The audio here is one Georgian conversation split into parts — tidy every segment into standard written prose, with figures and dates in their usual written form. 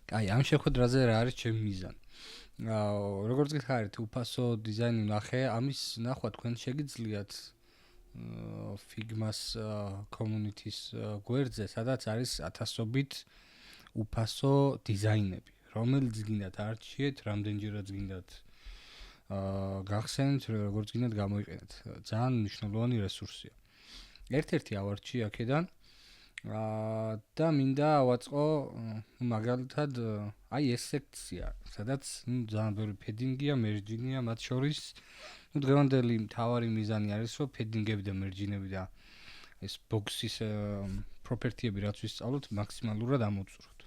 აი, ამ შეხვედრაზე რა არის ჩემი მიზანი? როგორც გითხარით, უფასო დიზაინი ნახე, ამის ნახვა თქვენ შეგიძლიათ Figma-ს community-ს გვერდზე, სადაც არის ათასობით უფასო დიზაინები, რომელიც გინდათ არჩიეთ, რამდენჯერაც გინდათ გახსენთ, როგორც გინდათ გამოიყენეთ. ძალიან მნიშვნელოვანი რესურსია. ერთ-ერთი ავარჩი აქედან და მინდა ავაწყო მაგალითად აი ეს სექცია, სადაც ძალიან ბევრი ფედინგია, მერჯინია, მათ შორის დღევანდელი მთავარი მიზანი არის, რომ ფედინგები და მერჯინები და ეს ბოქსის პროპერტიები რაც ვისწავლოთ, მაქსიმალურად ამოვწუროთ.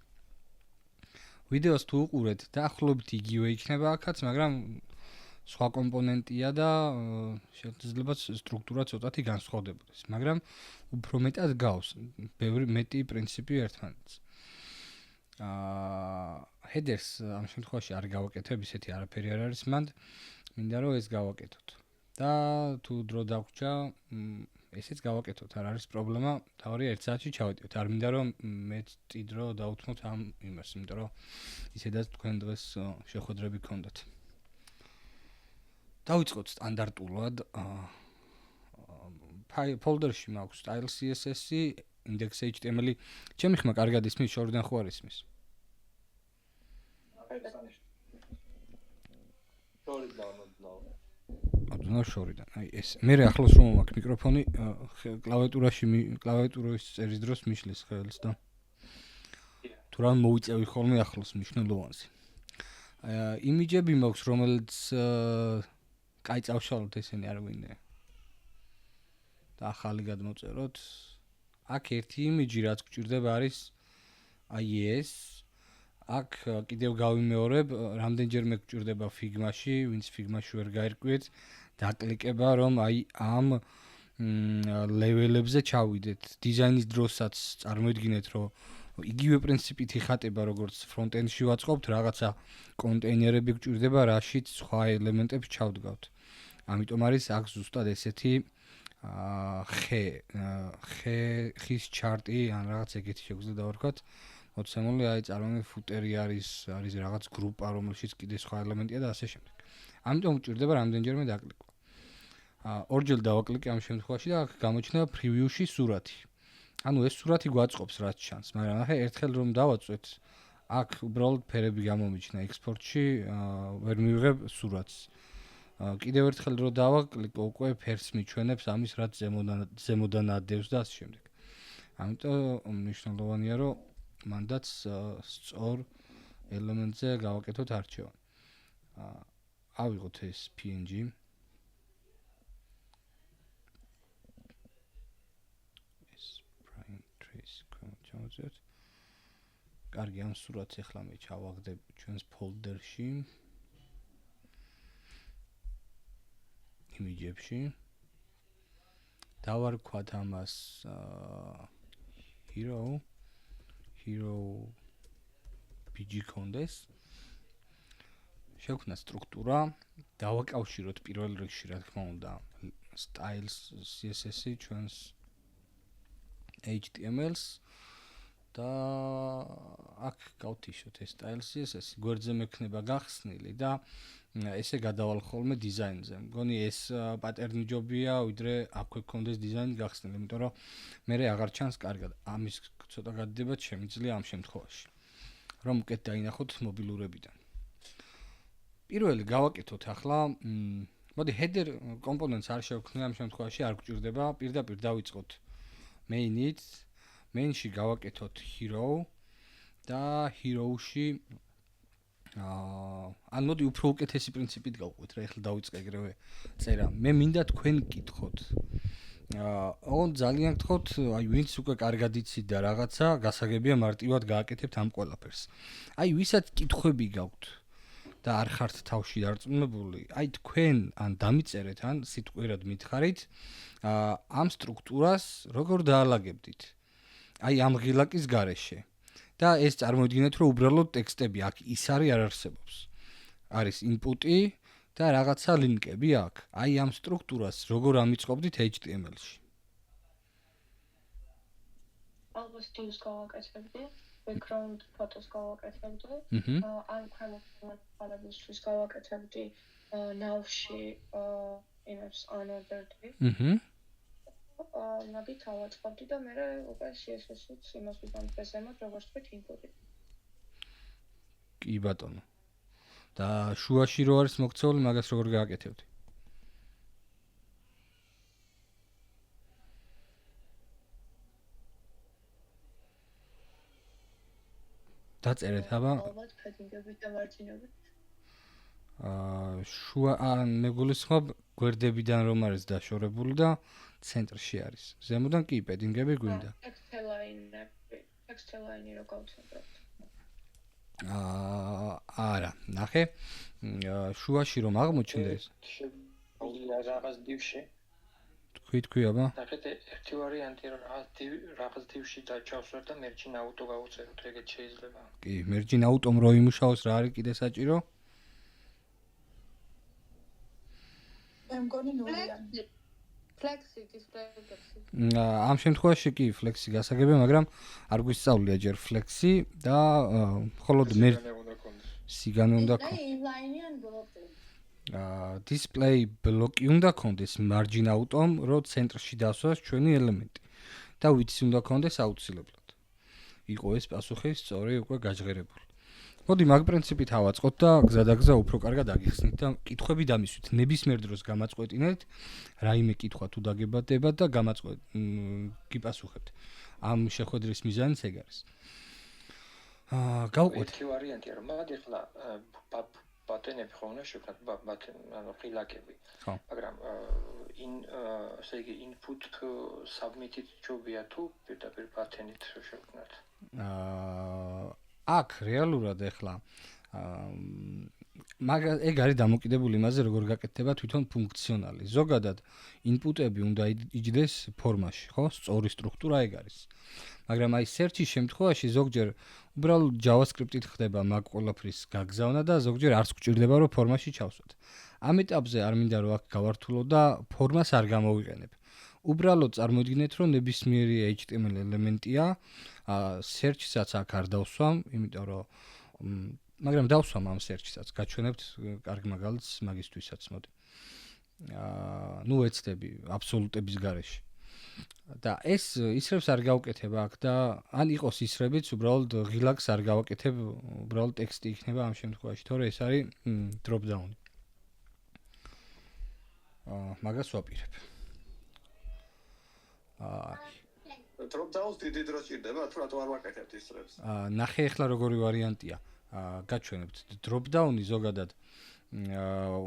ვიდეოს თუ უყურეთ, დაახლოებით იგივე იქნება აქაც, მაგრამ სხვა კომპონენტია და შეიძლება სტრუქტურა ცოტათი განსხვავდებოდეს, მაგრამ უფრო მეტად გავს, ბევრი მეტი პრინციპი ერთმანეთს. headers ამ შემთხვევაში არ გავაკეთებ, ისეთი არაფერი არ არის მანდ, მინდა რომ ეს გავაკეთოთ. და თუ დრო დაგვრჩა, ესეც გავაკეთოთ, არ არის პრობლემა, თავი 1 საათში ჩავეტევთ. არ მინდა რომ მეტი დრო დავუთმოთ ამ იმას, იმიტომ რომ ისედაც თქვენ დღეს შეხვედრები გქონდათ. დავიწყოთ სტანდარტულად. ფოლდერში მაქვს style css-ი, index.html-ი. ჩემი ხმა კარგად ისმის, შორიდან ხო არ ისმის? შორიდან. აი ეს. მე ახლოს რომ მაქვს მიკროფონი, კლავიატურის წერის დროს მიშლის ხელს და თუ რამ მოიწევი ხოლმე ახლოს მნიშვნელოვანზე. იმიჯები მაქვს, რომელიც კაი წავშალოთ, ესენი არ გვინდა. და ახალი გადმოწეროთ. აქ ერთი იმიჯი რაც გვჭირდება არის აი ეს. აქ კიდევ გავიმეორებ, რამდენჯერმე გვჭირდება Figma-ში, ვინც Figma-ში ვერ გაირკვიეთ, დაკლიკება რომ აი ამ ლეველებზე ჩავიდეთ. დიზაინის დროსაც წარმოიდგინეთ, რომ იგივე პრინციპით იხატება, როგორც front-end-ში ვაწყობთ, რაღაცა კონტეინერები გვჭირდება, რაშიც სხვა ელემენტებს ჩავდგავთ. ამიტომ არის აქ ზუსტად ესეთი ხის ჩარტი ან რაღაც ეგეთი შეგვიძლია დავარქვათ. მოცემული აი წარმოიდგინეთ ფუტერი არის რაღაც გრუპა, რომელშიც კიდე სხვა ელემენტია და ასე შემდეგ. ამიტომ გვჭირდება რამდენჯერმე დაკლიკვა. ორჯერ დავაკლიკე ამ შემთხვევაში და აქ გამოჩნდება preview-ში სურათი. ანუ ეს სურათი გვაწყობს რაც ჩანს, მაგრამ ახლა ერთხელ რომ დავაწვეთ, აქ უბრალოდ ფერები გამომიჩნდა ექსპორტში, ვერ მივიღებ სურათს. კიდევ ერთხელ რომ დავაკლიკო, უკვე ფერს მიჩვენებს ამის რაც ზემოდან ადევს და ასე შემდეგ. ამიტომ მნიშვნელოვანია რომ მანდაც სწორ ელემენტზე გავაკეთოთ არჩევანი. ავიღოთ ეს PNG. ეს prime trace ჩავწერთ. კარგი, ამ სურათს ახლა მე ჩავაგდებ ჩვენს ფოლდერში. იმიჯებში. დავარქვათ ამას hero PG კონდეს. შევქნა სტრუქტურა, დავაკავშიროთ პირველ რიგში, რა თქმა უნდა, styles CSS-ი ჩვენს HTML-ს და აქ გავთიშოთ ეს styles CSS-ი, გვერდზე მექნება გახსნილი და ესე გადავალ ხოლმე დიზაინზე. მგონი ეს პატერნი ჯობია, ვიდრე აქვე გქონდეს დიზაინი გახსნილი, იმიტომ რომ მე აღარ ჩანს კარგად. ამის ცოტა გადადებაც შემიძლია ამ შემთხვევაში. რომ უკეთ დაინახოთ მობილურებიდან. პირველი გავაკეთოთ ახლა, მოდი header components არ შევქმნი ამ შემთხვევაში, არ გვჭირდება, პირდაპირ დავიწყოთ main-ით, main-ში გავაკეთოთ hero და hero-ში ან მოდი უფრო უკეთესი პრინციპით გავყვეთ რა, ახლა დავიწყე ეგრევე წერა. მე მინდა თქვენ გკითხოთ. ძალიან გთხოვთ, აი ვინც უკვე კარგად იცით და რაღაცა გასაგებია მარტივად გააკეთებთ ამ ყველაფერს. აი ვისაც კითხვები გაქვთ და არ ხართ თავში დარწმუნებული, აი თქვენ ან დამიწერეთ ან სიტყვიერად მითხარით, ამ სტრუქტურას როგორ დაალაგებდით? აი ამ ღილაკის გარეშე. და ეს წარმოიდგინეთ, რომ უბრალოდ ტექსტები აქ ის არ არსებობს. არის input-ი და რაღაცა ლინკები აქ. აი ამ სტრუქტურას როგორ ამიწყობდით HTML-ში? ალბათ divs გავაკეთებდი. background photos გავაკეთებდი. ან ქვემოთვალებისთვის გავაკეთებდი ნავში იმებს unordered-ი. მაგით ავაწყობდი და მე უკვე CSS-იც იმას ვიტანთ ზემოთ, როგორც თქვით, input-ი. კი ბატონო. და შუაში რო არის მოქცეული, მაგას როგორ გააკეთებდი? დაწერეთ, აბა. ალბათ padding-ებით და margin-ებით. შუა ან მეგულისხმობ გვერდებიდან რომ არის დაშორებული და ცენტრში არის. ზემოდან კი padding-ები გვინდა. text line-ი რო გავცნობთ. არა, ნახე. შუაში რომ აღმოჩნდეს. რაღაც დივში. თქვი აბა. ნახეთ, ერთი ვარიანტი რომ რაღაც დივში დაჩავსვათ და merge auto გავუწეროთ, ეგეც შეიძლება. კი, merge auto-მ რო იმუშაოს, რა არის კიდე საჭირო? მე მგონი ნულია. Flexi. ამ შემთხვევაში კი flexi გასაგებია, მაგრამ არ გვისწავლია ჯერ flexi და მხოლოდ სიგანე უნდა კონდეს. inline-იან ბლოკი. display ბლოკი უნდა კონდეს margin auto-მ, რო ცენტრში დასვას ჩვენი ელემენტი და ვიცი უნდა კონდეს აუცილებლად. იყო ეს პასუხი სწორი უკვე გაჟღერებული. მოდი მაგ პრინციპით ავაწყოთ და გზადაგზა უფრო კარგად აგიხსნით და კითხვები დამისვით. ნებისმიერ დროს გამაწყვეტინეთ, რაიმე კითხვა თუ დაგებადებათ და გიპასუხებთ. ამ შეხვედრის მიზანიც ეგ არის. გავყვეთ. ერთი ვარიანტია რომ მაგ ეხლა ბატონები ხო უნდა შევქნათ ანუ ხილაკები. მაგრამ ესე იგი input submit-ით ჯობია თუ პირდაპირ ბატონით შევქნათ. აქ რეალურად ეხლა ეგ არის დამოკიდებული იმაზე, როგორ გაკეთდება თვითონ ფუნქციონალი. ზოგადად input-ები უნდა იჯდეს ფორმაში, ხო? სწორი სტრუქტურა ეგ არის. მაგრამ აი search-ის შემთხვევაში ზოგჯერ უბრალოდ JavaScript-ით ხდება მაგ ყველაფრის გაგზავნა და ზოგჯერ არც გვჭირდება რომ ფორმაში ჩავსვათ. ამ ეტაპზე არ მინდა რომ აქ გავართულო და ფორმას არ გამოვიყენებ. უბრალოდ წარმოიდგინეთ რომ ნებისმიერი HTML ელემენტია, search-საც აქ არ დავსვამ, იმიტომ რომ მაგრამ დავსვამ ამ search-საც, გაჩვენებთ კარგი მაგალითს მაგისთვისაც, მოდი. ნუ ეცდები აბსოლუტების გარეშე. და ეს ისრებს არ გავკეთებ აქ და ან იყოს ისრებიც უბრალოდ ღილაკს არ გავაკეთებ, უბრალოდ ტექსტი იქნება ამ შემთხვევაში, თორე ეს არის drop down-ი. მაგას ვაპირებ. drop down-ს დიდი დრო ჭირდება, თუ რატო არ ვაკეთებთ ისრებს? ნახე ახლა როგორი ვარიანტია. გაჩვენებთ drop down-ი ზოგადად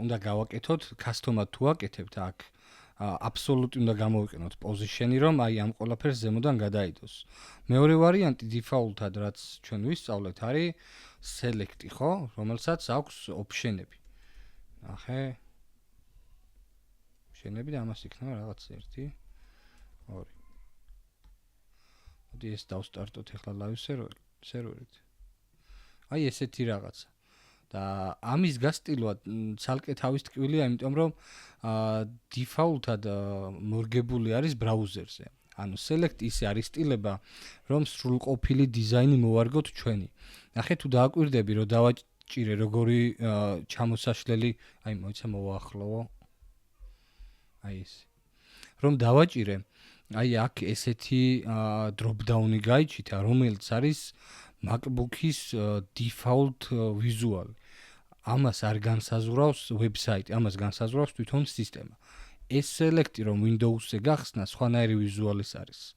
უნდა გავაკეთოთ, custom-ად თუ აკეთებთ აქ აბსოლუტი უნდა გამოვიყენოთ position-ი, რომ აი ამ ყველაფერს ზემოდან გადაიდოს. მეორე ვარიანტი default-ად რაც ჩვენ ვისწავლეთ არის select-ი, ხო, რომელსაც აქვს option-ები. ნახე. option-ები და ამას იქნება რაღაც 1 2 მოდი ეს დავსტარტოთ ახლა live server-ით. აი ესეთი რაღაცა. და ამის გასტილვა ცალკე თავის ტკივილია, იმიტომ რომ default-ად მორგებული არის ბრაუზერზე. ანუ select ისე არის სტილება, რომ სრულყოფილი დიზაინი მოვარგოთ ჩვენი. ნახე თუ დააკვირდები, რომ დავაჭირე როგორი ჩამოსაშლელი, აი მოიცა მოვაახლოვო. აი ეს. რომ დავაჭირე, აი აქ ესეთი drop down-ი გაიჩიტა, რომელიც არის MacBook-ის default visual. ამას არ განსაზღვრავს ვებსაიტი, ამას განსაზღვრავს თვითონ სისტემა. ეს select-ი რომ Windows-ზე გახსნა, სხვანაირი visual-ის არის.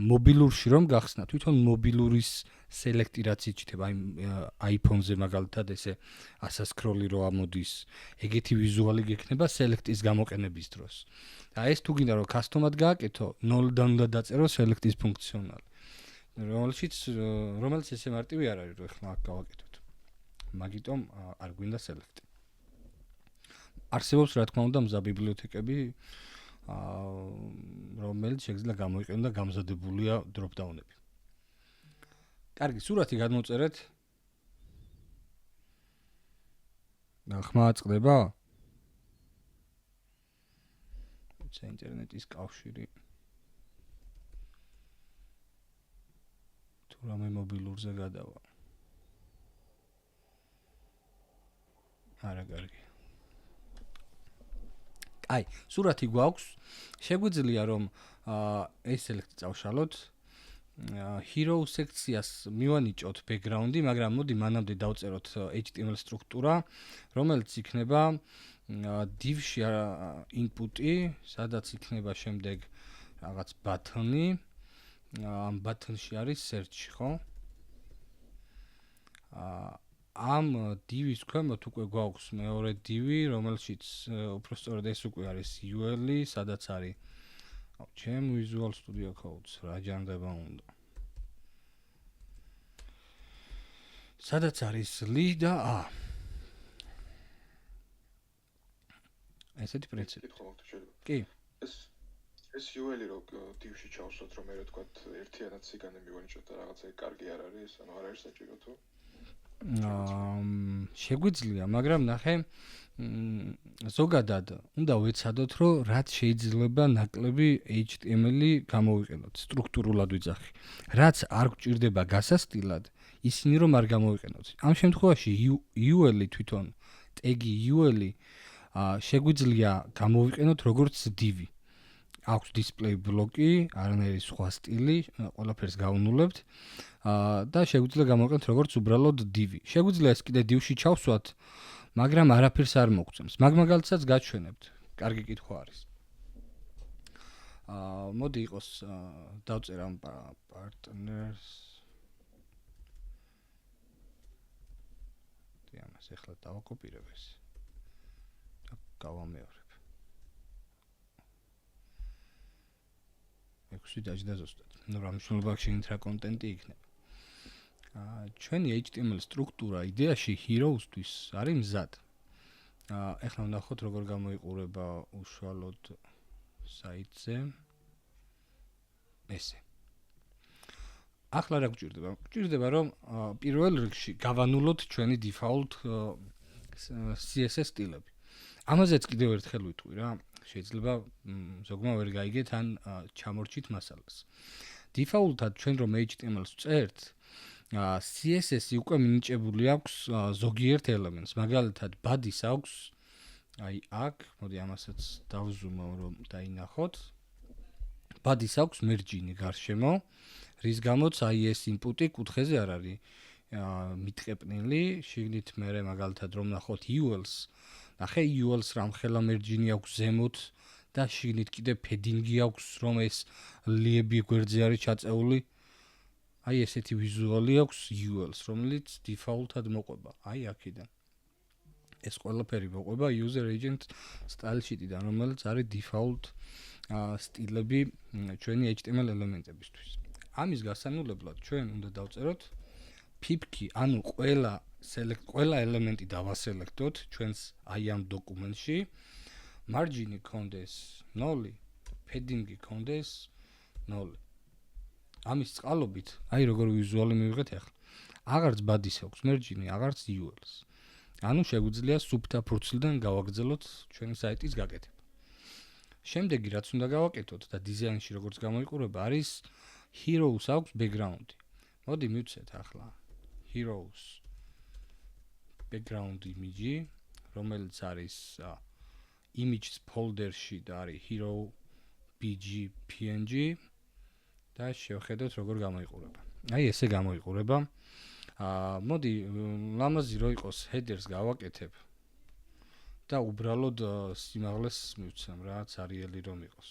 მობილურში რომ გახსნა, თვითონ მობილურის select-ი რაც იჩიტება, აი iPhone-ზე მაგალითად ესე ასასკროლი რო ამოდის, ეგეთი visual-ი გექნება select-ის გამოყენების დროს. და ეს თუ გინდა რომ custom-ად გააკეთო, 0-დან უნდა დაწერო select-ის ფუნქციონალი. რომელიც ესე მარტივი არ არის, რომ ახლა აქ გავაკეთოთ. მაგიტომ არ გვინდა select. არსებობს რა თქმა უნდა მზა ბიბლიოთეკები, რომელიც შეიძლება გამოიყენო და გამზადებულია drop down-ები. კარგი, სურათი გადმოწერეთ. ხმა აწყდება? ინტერნეტის კავშირი. თუ თუ რამე მობილურზე გადავა. არა კარგი. აი, სურათი გვაქვს. შეგვიძლია რომ ეს ელექტი წავშალოთ. Hero სექციას მივანიჭოთ background-ი, მაგრამ მოდი მანამდე დავწეროთ HTML სტრუქტურა, რომელიც იქნება div-ში input-ი, სადაც იქნება შემდეგ რაღაც button-ი. ამ button-ში არის search, ხო? ამ div-ის ქვემოთ უკვე გვაქვს მეორე div-ი, რომელშიც უпростоრად ეს უკვე არის UL-ი, სადაც არის ჩემ Visual Studio Code-ს რა ჯანდება უნდა. სადაც არის li და a. ესეთი პრინციპი. კი. ეს UL-ი რო div-ში ჩავსვათ, რომ მე რა თქვა ერთიანად სიგანე მივანიჭოთ და რაღაცა კარგი არ არის, ანუ არ არის საჭირო თუ? შეგვიძლია, მაგრამ ნახე, ზოგადად უნდა ვეცადოთ, რომ რაც შეიძლება ნაკლები HTML-ი გამოვიყენოთ, სტრუქტურულად ვიძახი. რაც არ გვჭირდება გასასტილად, ისინი რომ არ გამოვიყენოთ. ამ შემთხვევაში UL-ი თვითონ ტეგი UL-ი შეგვიძლია გამოვიყენოთ როგორც div-ი. აქვს display block-ი, არანაირი სხვა სტილი, ყველაფერს გავნულებთ. და შეგვიძლია გამოვიყენოთ როგორც უბრალოდ div-ი. შეგვიძლია ეს კიდე div-ში ჩავსვათ, მაგრამ არაფერს არ მოგწევს. მაგალითსაც გაჩვენებთ. კარგი კითხვა არის. მოდი იყოს დავწერ ამ partners. ამას ახლა დავაკოპირებ ეს. და გავამეორებ. 6 დაჯდა ზუსტად. ნუ რა მნიშვნელობა აქვს შეგინთ რა კონტენტი იქნება. ჩვენი HTML სტრუქტურა იდეაში heroes-თვის არის მზად. ეხლა ვნახოთ როგორ გამოიყურება უშუალოდ საიტზე. ესე. ახლა რა გვჭირდება? გვჭირდება რომ პირველ რიგში გავანულოთ ჩვენი default CSS სტილები. ამაზეც კიდევ ერთხელ ვიტყვი რა. შეიძლება ზოგმა ვერ გაიგეთ ან ჩამორჩით მასალას. Default-ად ჩვენ რომ HTML-ს ვწერთ, CSS-ი უკვე მინიჭებული აქვს ზოგიერთ ელემენტს. მაგალითად, body-ს აქვს აი აქ, მოდი ამასაც დავზუმავ რომ დაინახოთ. Body-ს აქვს margin-ი გარშემო, რის გამოც აი ეს input-ი კუთხეზე არ არის მიტყეპნილი. შიგნით მე მაგალითად რომ ნახოთ UL-ს ნახე UL-ს რამ ხელა margin-ი აქვს ზემოთ და შიგნით კიდე padding-ი აქვს, რომ ეს ლიები გვერდზე არის ჩაწეული. აი ესეთი ვიზუალი აქვს UL-ს, რომელიც default-ად მოყვება. აი აქედან. ეს ყველაფერი მოყვება user agent style sheet-დან, რომელიც არის default სტილები ჩვენი HTML ელემენტებისთვის. ამის გასანულებლად ჩვენ უნდა დავწეროთ pip-key, ანუ ყველა ელემენტი დავასელექტოთ ჩვენს აი ამ დოკუმენტში. margin-ი კონდეს 0, padding-ი კონდეს 0. ამის წყალობით, აი როგორ ვიზუალი მივიღეთ ახლა. აღარც body-ს აქვს margin-ი, აღარც UL-ს. ანუ შეგვიძლია სუფთა ფურცლიდან გავაგრძელოთ ჩვენი საიტის გაკეთება. შემდეგი რაც უნდა გავაკეთოთ და დიზაინში როგორც გამოიყურება არის heroes აქვს background-ი. მოდი მივცეთ ახლა heroes background image, რომელიც არის images folder-ში და არის hero bg png და შევხედოთ როგორ გამოიყურება. აი ესე გამოიყურება. მოდი ლამაზი რო იყოს headers გავაკეთებ და უბრალოდ სიმაღლეს მივცემ რაც არიელი რომ იყოს.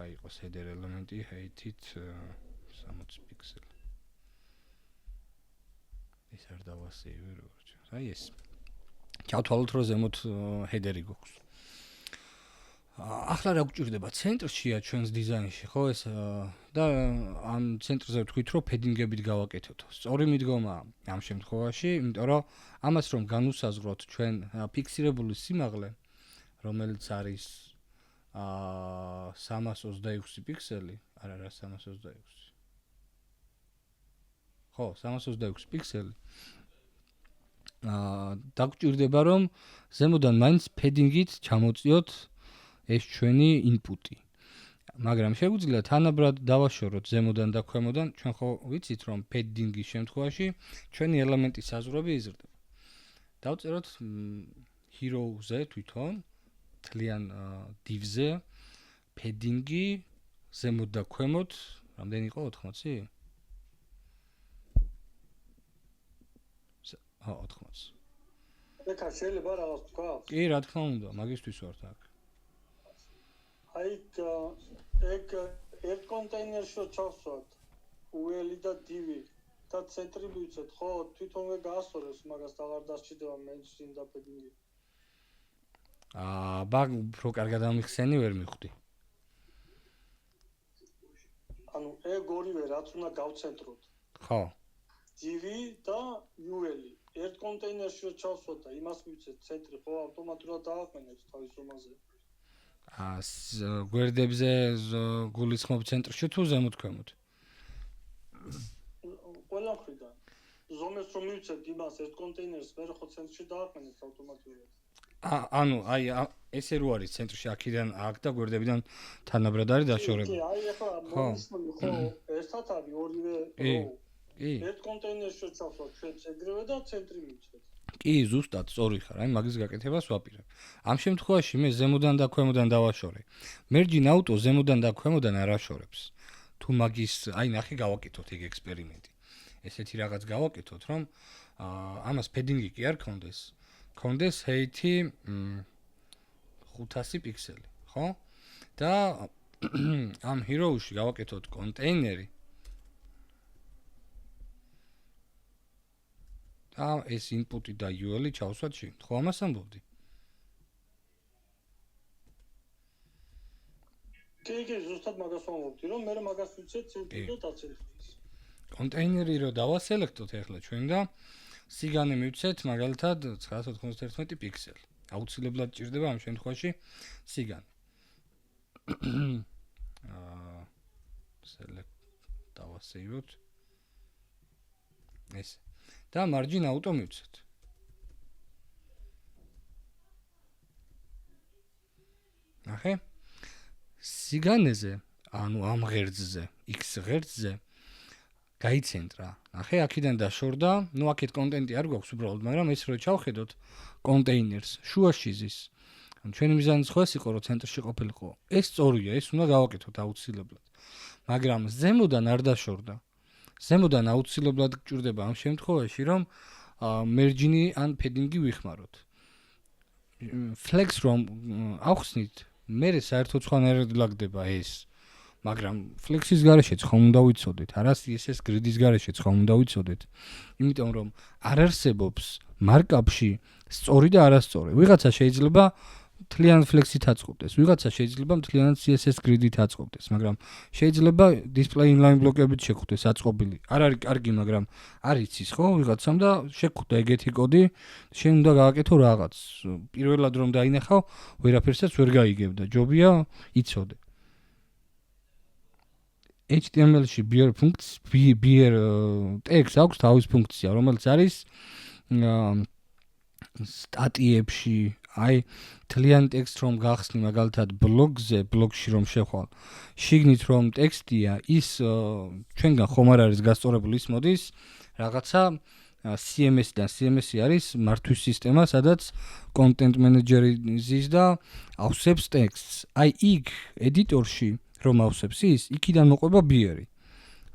აი იყოს header ელემენტი height-ით 60 პიქსელი. ეს არ დავასეივე როგორც. აი ეს. ჩავთვალოთ რომ ზემოთ header-ი გვაქვს. ახლა რა გვჭირდება? ცენტრშია ჩვენს დიზაინში, ხო ეს და ამ ცენტრზე ვთქვით რომ padding-ებით გავაკეთოთ. სწორი მიდგომა ამ შემთხვევაში, იმიტომ რომ ამას რომ განუსაზღვროთ ჩვენ ფიქსირებული სიმაღლე, რომელიც არის 326 პიქსელი, არა 326. ხო, 326 პიქსელი. დაგვჭირდება რომ ზემოდან მაინც padding-ით ჩამოწიოთ ეს ჩვენი input-ი. მაგრამ შეგვიძლია თანაბრად დავაშოროთ ზემოდან და ქვემოდან, ჩვენ ხო ვიცით რომ padding-ის შემთხვევაში ჩვენი ელემენტის საზღვრები იზრდება. დავწეროთ hero-ზე თვითონ თლიან div-ზე padding-ი ზემოთ და ქვემოთ, რამდენი იყო 80? 80. ეხლა შეიძლება რაღაც თქვა? კი, რა თქმა უნდა, მაგისთვის ვართ აქ. აი ეგ ერთ კონტეინერში ჩავსვათ UL და DV და ცენტრი მივცეთ, ხო, თვითონვე გაასწორებს, მაგას აღარ დასჭირდება mention და padding-ი. ბაგ უფრო კარგად ამიხსენი ვერ მიხვდი. ანუ ეგ ორივე რაც უნდა გავცენტროთ. ხო. DV და UL. ერთ კონტეინერში ჩავსვათ და იმას მივცეთ ცენტრი, ხო, ავტომატურად დააყენებს თავის ზომაზე. გვერდებზე გულისხმობ ცენტრში თუ ზემოთ ქვემოთ? ყველა მხრიდან. ზომეს რომ მივცეთ იმას ერთ კონტეინერს, მე ხო ცენტრში დააყენებს ავტომატურად. ანუ აი ესე რო არის ცენტრში აქედან აქ და გვერდებიდან თანაბრად არის დაშორება. კი, აი ახლა მონიშნული ხო, ერთად არის ორივე რო. კი. ერთ კონტეინერში ჩავსვათ ჩვენ ეგრევე და ცენტრი მივცეთ. კი, ზუსტად, სწორი ხარ, აი მაგის გაკეთებას ვაპირებ. ამ შემთხვევაში მე ზემოდან და ქვემოდან დავაშორე. Merging auto ზემოდან და ქვემოდან არ აშორებს. თუ მაგის, აი ნახე გავაკეთოთ ეგ ექსპერიმენტი. ესეთი რაღაც გავაკეთოთ, რომ ამას padding-ი კი არ ქონდეს. ქონდეს height-ი 500 პიქსელი, ხო? და ამ hero-ში გავაკეთოთ კონტეინერი. ეს input-ი და UL-ი ჩავსვათ შინ. ხო ამას ამბობდი? კი, ზუსტად მაგას ვამბობდი, რომ მე მაგას ვიცით ცენტრი და დაცენტრის. კონტეინერი რო დავასელექტოთ ახლა ჩვენ და სიგანე მივცეთ მაგალითად 991 პიქსელი. აუცილებლად ჭირდება ამ შემთხვევაში სიგანე. select დავასეივოთ. ეს და margin auto მივცეთ. ნახე? სიგანეზე, ანუ ამ ღერძზე, x ღერძზე გაიცენტრა. ნახე, აქედან დაშორდა, ნუ აქეთ კონტენტი არ გვაქვს უბრალოდ, მაგრამ ეს რო ჩავხედოთ კონტეინერს, შუაში ზის. ანუ ჩვენი მიზანი ხო ეს იყო, რომ ცენტრში ყოფილიყო. ეს სწორია, ეს უნდა გავაკეთოთ აუცილებლად. მაგრამ ზემოდან არ დაშორდა. ზემოდან აუცილებლად გჭირდება ამ შემთხვევაში, რომ merging-ი ან padding-ი ვიხმაროთ. Flex რომ ავხსნით, მე საერთოდ სხვანაირად ლაგდება ეს. მაგრამ flex-ის გარეშეც ხომ უნდა ვიცოდეთ, არა CSS grid-ის გარეშეც ხომ უნდა ვიცოდეთ. იმიტომ რომ არ არსებობს markup-ში სწორი და არასწორი. ვიღაცა შეიძლება მთლიან flex-ით აწყობდეს, ვიღაცა შეიძლება მთლიანად CSS grid-ით აწყობდეს, მაგრამ შეიძლება display inline ბლოკებით შეხვდეს აწყობილი. არ არის კარგი, მაგრამ არ იცის ხო ვიღაცამ და შეგვხვდა ეგეთი კოდი, შენ უნდა გააკეთო რაღაც. პირველად რომ დაინახავ, ვერაფერსაც ვერ გაიგებდა. ჯობია იცოდე. HTML-ში bear text აქვს თავის ფუნქცია, რომელიც არის სტატიებში, აი თლიან ტექსტ რომ გახსნი მაგალითად ბლოგზე, ბლოგში რომ შეხვალ. შიგნით რომ ტექსტია, ის ჩვენგან ხომ არ არის გასწორებული, ის მოდის რაღაცა CMS-დან. CMS-ი არის მართვის სისტემა, სადაც content manager-ი ზის და ავსებს ტექსტს. აი იქ ედიტორში რომ ავსებს ის, იქიდან მოყვება bear-ი.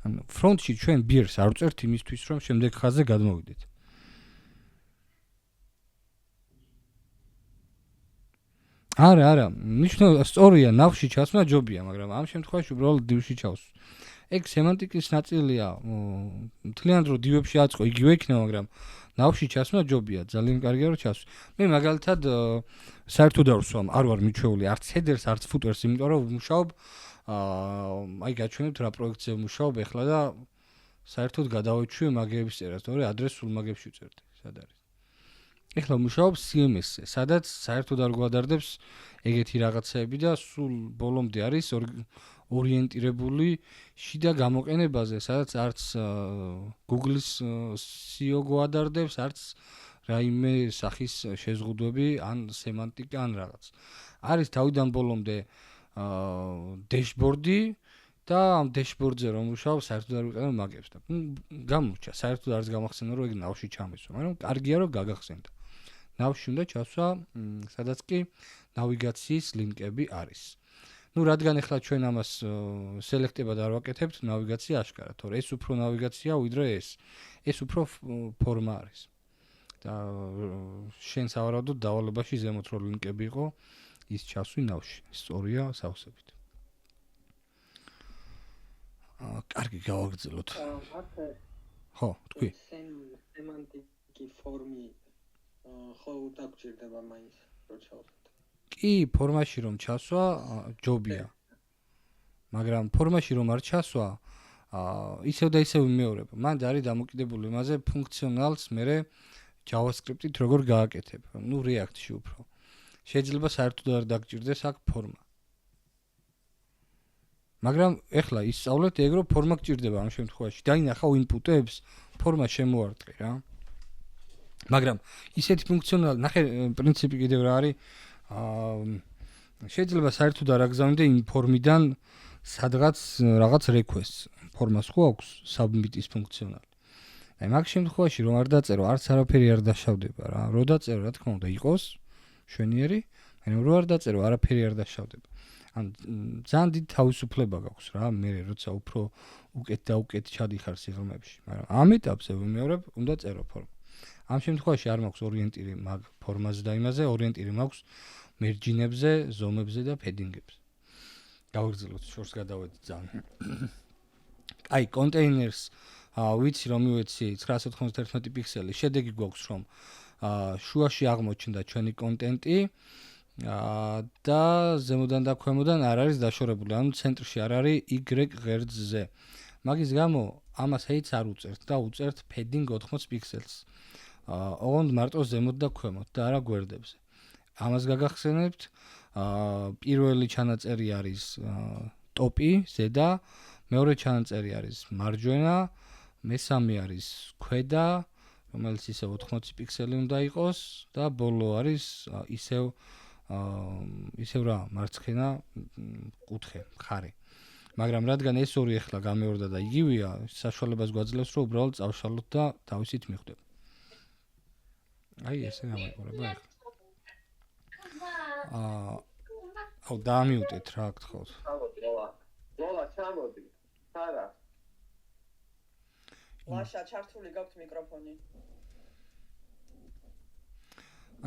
ანუ front-ში ჩვენ bear-ს არ ვწერთ იმისთვის, რომ შემდეგ ხაზზე გადმოვიდეთ. არა, ნიშნავს სწორია, ნავში ჩასმა ჯობია, მაგრამ ამ შემთხვევაში უბრალოდ div-ში ჩავს. ეგ სემანტიკის ნაწილია, მთლიანად რო div-ებში აწყო, იგივე იქნება, მაგრამ ნავში ჩასმა ჯობია, ძალიან კარგია რომ ჩასვი. მე მაგალითად საერთოდ არ ვსვამ, არ ვარ მიჩვეული არც headers, არც footers, იმიტომ რომ ვმუშაობ აი გაჩვენებთ რა პროექტზე ვმუშაობ ახლა და საერთოდ გადავეჩვიე მაგების წერას, თორე ადრეს სულ მაგებში ვწერდი, სად არის. ეხლა ვმუშაობ CMS-ზე, სადაც საერთოდ არ გვადარდებს ეგეთი რაღაცები და სულ ბოლომდე არის ორიენტირებული შიდა გამოყენებაზე, სადაც არც Google-ის SEO გვადარდებს, არც რაიმე სახის შეზღუდვები ან სემანტიკა ან რაღაც. არის თავიდან ბოლომდე დეშბორდი და ამ დეშბორდზე რომ ვუშავ, საერთოდ არ ვიყენებ მაგებს და გამორჩა, საერთოდ არც გამახსენდა რომ ეგ ნავში ჩამისვა, მაგრამ კარგია რომ გაგახსენდა. ნავში უნდა ჩასვა, სადაც კი ნავიგაციის ლინკები არის. რადგან ახლა ჩვენ ამას სელექტებად არ ვაკეთებთ, ნავიგაცია აშკარა, თორე ეს უფრო ნავიგაცია ვიდრე ეს. ეს უფრო ფორმა არის. და შენ სავარაუდოდ დავალებაში ზემოთ რო ლინკები იყო, ის ჩასვი ნავში. სწორია სავსებით. კარგი გავაგრძელოთ. ხო, თქვი. სემანტიკი ფორმი ხო დაგჭირდება მაინც რო ჩავსვათ. კი, ფორმაში რომ ჩასვა ჯობია. მაგრამ ფორმაში რომ არ ჩასვა, ისევ და ისევ იმეორება. მან არის დამოკიდებული იმაზე ფუნქციონალს მერე JavaScript-ით როგორ გააკეთებ. React-ში უფრო. შეიძლება საერთოდ არ დაგჭირდეს აქ ფორმა. მაგრამ ეხლა ისწავლეთ ეგ რომ ფორმა გჭირდება ამ შემთხვევაში. დაინახავ input-ებს, ფორმა შემოარტყი რა. მაგრამ ისეთი ფუნქციონალი, ნახე პრინციპი კიდევ რა არის? შეიძლება საერთოდ არ აგზავნდე იმ ფორმიდან სადღაც რაღაც request-ს. ფორმას ხო აქვს submit-ის ფუნქციონალი. აი მაგ შემთხვევაში რომ არ დაწერო, არც არაფერი არ დაშავდება რა. რო დაწერო, რა თქმა უნდა, იყოს შვენიერი, მაგრამ რო არ დაწერო, არაფერი არ დაშავდება. ან ძალიან დიდი თავისუფლება გაქვს რა, მე როცა უფრო უკეთ და უკეთ ჩადიხარ სიღრმეებში, მაგრამ ამ ეტაპზე ვიმეორებ, უნდა წერო ფორმა. ამ შემთხვევაში არ მაქვს ორიენტირი მაგ ფორმაზე და იმაზე, ორიენტირი მაქვს მერჯინებზე, ზომებზე და ფედინგებზე. გავაგრძელოთ, შორს გადავედით ძალიან. აი, კონტეინერს ვიცი რომ მივეცი 991 პიქსელი, შედეგი გვაქვს რომ შუაში აღმოჩნდა ჩვენი კონტენტი და ზემოდან და ქვემოდან არ არის დაშორებული, ანუ ცენტრში არ არის Y ღერძზე. მაგის გამო ამას ეიც არ უწერთ და უწერთ padding 80 პიქსელს. ოღონდ მარტო ზემოთ და ქვემოთ და არა გვერდებზე. ამას გაგახსენებთ, პირველი ჩანაწერი არის ტოპი, ზედა, მეორე ჩანაწერი არის მარჯვენა, მესამე არის ქვედა, რომელიც ისევ 80 პიქსელი უნდა იყოს და ბოლო არის ისევ რა, მარცხენა კუთხე, მხარე. მაგრამ რადგან ეს ორი ახლა გამეორდა და იგივეა, საშუალებას გვაძლევს რომ უბრალოდ წავშალოთ და თავისით მიხვდება. აი ესე გამიყურება ახლა. აუ დაამიუტეთ რა გთხოვთ. ლოლა ჩამოდი. არა. ლაშა ჩართული გაქვთ მიკროფონი.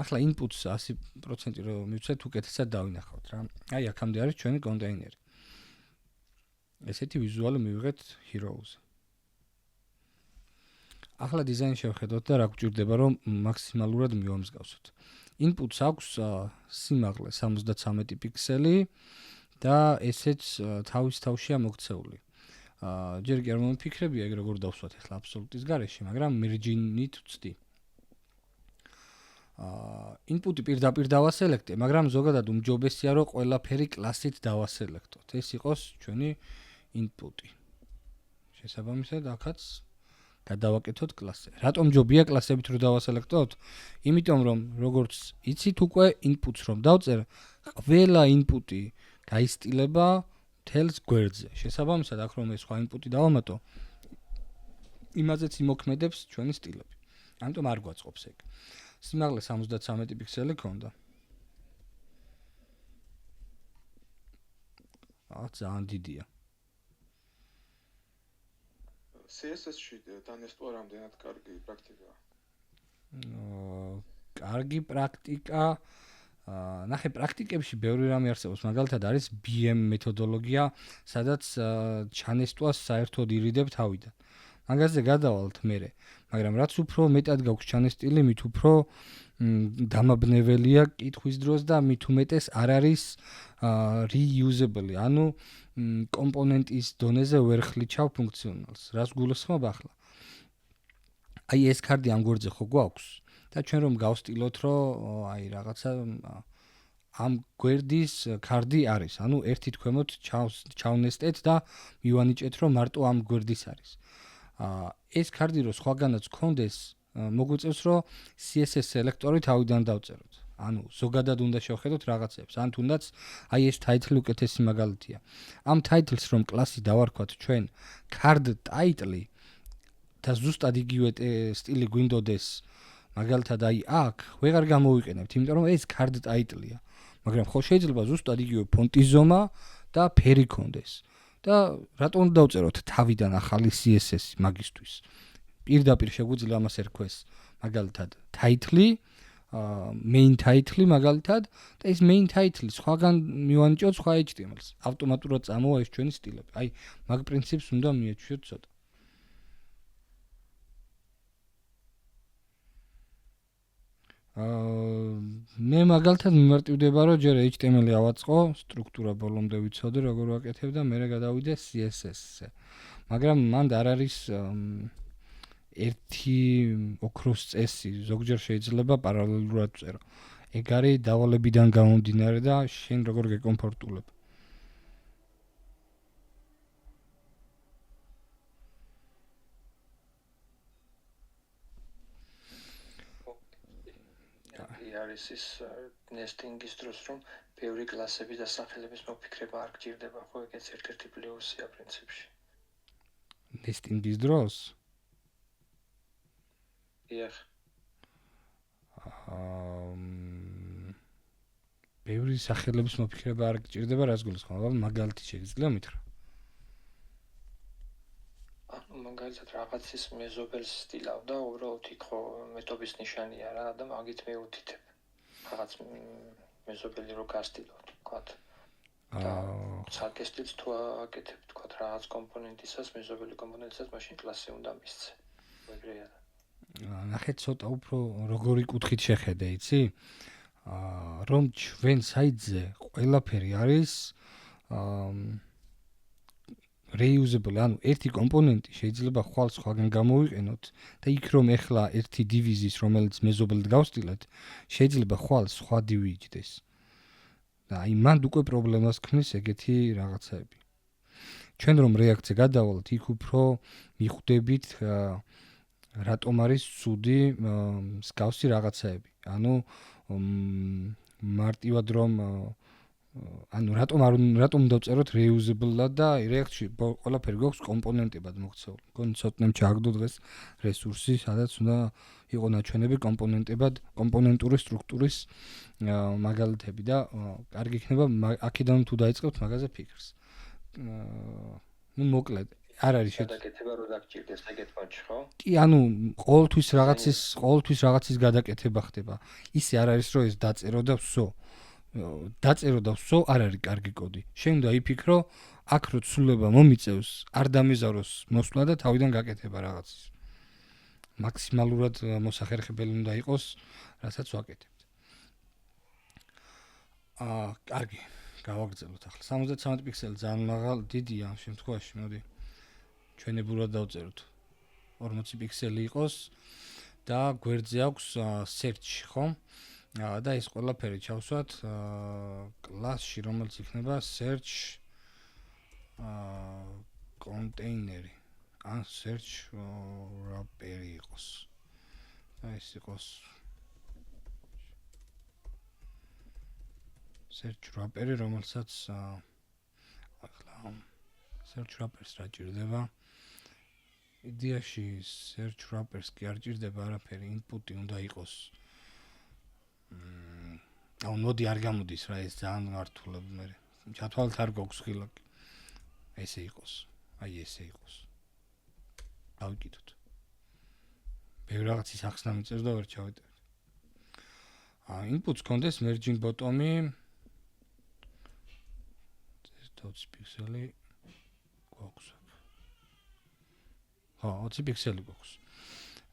ახლა inputs 100% რომ მივცეთ უკეთესად დავინახავთ რა. აი აქამდე არის ჩვენი კონტეინერი. ესეთი ვიზუალი მივიღეთ heroes. ახლა დიზაინი შევხედოთ და რა გვჭირდება რომ მაქსიმალურად მივამსგავსოთ. inputs აქვს სიმაღლე 73 პიქსელი და ესეც თავის თავშია მოქცეული. ჯერ კი არ მომიფიქრებია ეგ როგორ დავსვათ ახლა აბსოლუტის გარეშე, მაგრამ merging-ით ვწდი. input-ი პირდაპირ დავასელექტე, მაგრამ ზოგადად უმჯობესია რომ ყველაფერი კლასით დავასელექტოთ. ეს იყოს ჩვენი input-ი. შესაბამისად, აქაც გადავაკეთოთ კლასზე. რატომ ჯობია კლასებით რო დავასელექტოთ? იმიტომ რომ როგორც იცით უკვე inputs რომ დავწერ, ყველა input-ი გაისტილება მთელს გვერდზე. შესაბამისად, აქ რომ ეს სხვა input-ი დავამატო, იმაზეც იმოქმედებს ჩვენი სტილები. ამიტომ არ გვაწყობს ეგ. სიმაღლე 73 პიქსელი ქონდა. ძალიან დიდია. CSS-ში დანესტვა რამდენად კარგი პრაქტიკაა? კარგი პრაქტიკა. ნახე პრაქტიკებში ბევრი რამე არსებობს, მაგალითად არის BM მეთოდოლოგია, სადაც ჩანესტვას საერთოდ ირიდებ თავიდან. მაგაზე გადავალთ მერე, მაგრამ რაც უფრო მეტად გაქვს ჩანესტილი, მით უფრო დამაბნეველია კითხვის დროს და მით უმეტეს არ არის reusable, ანუ კომპონენტის დონეზე ვერ ხლიჩავ ფუნქციონალს. რას გულისხმობ ახლა? აი ეს კარდი ამ გვერდზე ხო გვაქვს და ჩვენ რომ გავსტილოთ, რომ აი რაღაცა ამ გვერდის კარდი არის. ანუ ერთი თქვემოთ ჩავნესტეთ და მივანიჭეთ, რომ მარტო ამ გვერდის არის. ეს კარდი რო სხვაგანაც გქონდეს, მოგვიწევს რომ CSS სელექტორი თავიდან დავწეროთ. ანუ ზოგადად უნდა შევხედოთ რაღაცებს. ან თუნდაც აი ეს title უკეთესი მაგალითია. ამ title-ს რომ კლასი დავარქვათ ჩვენ card title და ზუსტად იგივე სტილი გვინდოდეს მაგალითად აი აქ ვეღარ გამოვიყენებთ, იმიტომ რომ ეს card title-ია. მაგრამ ხო შეიძლება ზუსტად იგივე ფონტის ზომა და ფერი კონდეს. და რატომ უნდა დავწეროთ თავიდან ახალი CSS მაგისთვის? პირდაპირ შეგვიძლია ამას ერქვეს მაგალითად title, main title მაგალითად და ეს main title სხვაგან მივანიჭოთ სხვა HTML-ს. ავტომატურად წამოვა ეს ჩვენი სტილები. აი მაგ პრინციპს უნდა მიეჩვიოთ ცოტა. მე მაგალითად მიმარტივდება რომ ჯერ HTML-ი ავაწყო, სტრუქტურა ბოლომდე ვიცოდე როგორ ვაკეთებ და მერე გადავიდე CSS-ზე. მაგრამ მანდ არ არის ერთი ოქროს წესი, ზოგჯერ შეიძლება პარალელურად წერო. ეგ არის დავალებიდან გამომდინარე და შენ როგორ გეკომფორტულებ. არის ის nesting-ის დროს რომ ბევრი კლასების და სახელების მოფიქრება არ გჭირდება, ხო, ეგეც ერთ-ერთი პლუსია პრინციპში. nesting-ის დროს? დიახ. ბევრი სახელების მოფიქრება არ გჭირდება, რას გულისხმობ? მაგალითი შეგიძლია მითხრა? მაგალითად რაღაცის მეზობელს სტილავ და უბრალოდ იქ ხო მეტობის ნიშანია რა და მაგით მეუთითებ. რაღაც მეზობელი რო გასტილავთ, ვთქვათ. და ცალკე სტილს თუ აკეთებ, ვთქვათ, რაღაც კომპონენტისას, მეზობელი კომპონენტისას, მაშინ კლასი უნდა მისცე. ეგრეა. ნახეთ ცოტა უფრო როგორი კუთხით შეხედე, იცი? რომ ჩვენ საიტზე ყველაფერი არის reusable, ანუ ერთი კომპონენტი შეიძლება ხვალ სხვაგან გამოვიყენოთ და იქ რომ ეხლა ერთი დივიზის რომელიც მეზობელად გავსტილეთ, შეიძლება ხვალ სხვა დივი იჯდეს. და აი მანდ უკვე პრობლემას ქმნის ეგეთი რაღაცები. ჩვენ რომ React-ზე გადავალთ, იქ უფრო მიხვდებით რატომ არის ცუდი მსგავსი რაღაცები. ანუ მარტივად რომ ანუ რატომ დავწეროთ reusable-ად და React-ში ყველაფერი გვაქვს კომპონენტებად მოქცეული. მგონი ცოტნემ ჩააგდო დღეს რესურსი, სადაც უნდა იყო ნაჩვენები კომპონენტური სტრუქტურის მაგალითები და კარგი იქნება აქედან თუ დაიწყებთ მაგაზე ფიქრს. მოკლედ არ არის გადაკეთება რო დაგჭირდეს ეგეთ პონჩი, ხო? კი, ანუ ყოველთვის რაღაცის გადაკეთება ხდება. ისე არ არის რომ ეს დაწერო და ვსო. დაწერო და ვსო არ არის კარგი კოდი. შენ უნდა იფიქრო, აქ რო ცვლილება მომიწევს, არ დამეზაროს მოსვლა და თავიდან გაკეთება რაღაცის. მაქსიმალურად მოსახერხებელი უნდა იყოს, რასაც ვაკეთებთ. კარგი, გავაგრძელოთ ახლა. 73 პიქსელი ძალიან მაღალი, დიდია ამ შემთხვევაში, მოდი. ჩვენებურად დავწეროთ. 40 პიქსელი იყოს და გვერდზე აქვს search, ხო? და ეს ყველაფერი ჩავსვათ კლასში, რომელიც იქნება search container-ი. ან search wrapper-ი იყოს. და ეს იყოს search wrapper-ი, რომელსაც ახლა search wrappers რა ჭირდება? იდეაში search wrappers კი არ ჭირდება არაფერი, input-ი უნდა იყოს. აუ ნოდი არ გამოდის რა, ეს ძალიან მართულად მე. ჩათვალეთ არ გვაქვს ხილაკი. ესე იყოს. აი ესე იყოს. დავიკიდოთ. ბევრი რაღაცის ახსნა მიწერს და ვერ ჩავიტევთ. inputs კონდეს merging bottom-ი 20 პიქსელი გვაქვს. ხო, 20 პიქსელი გვაქვს.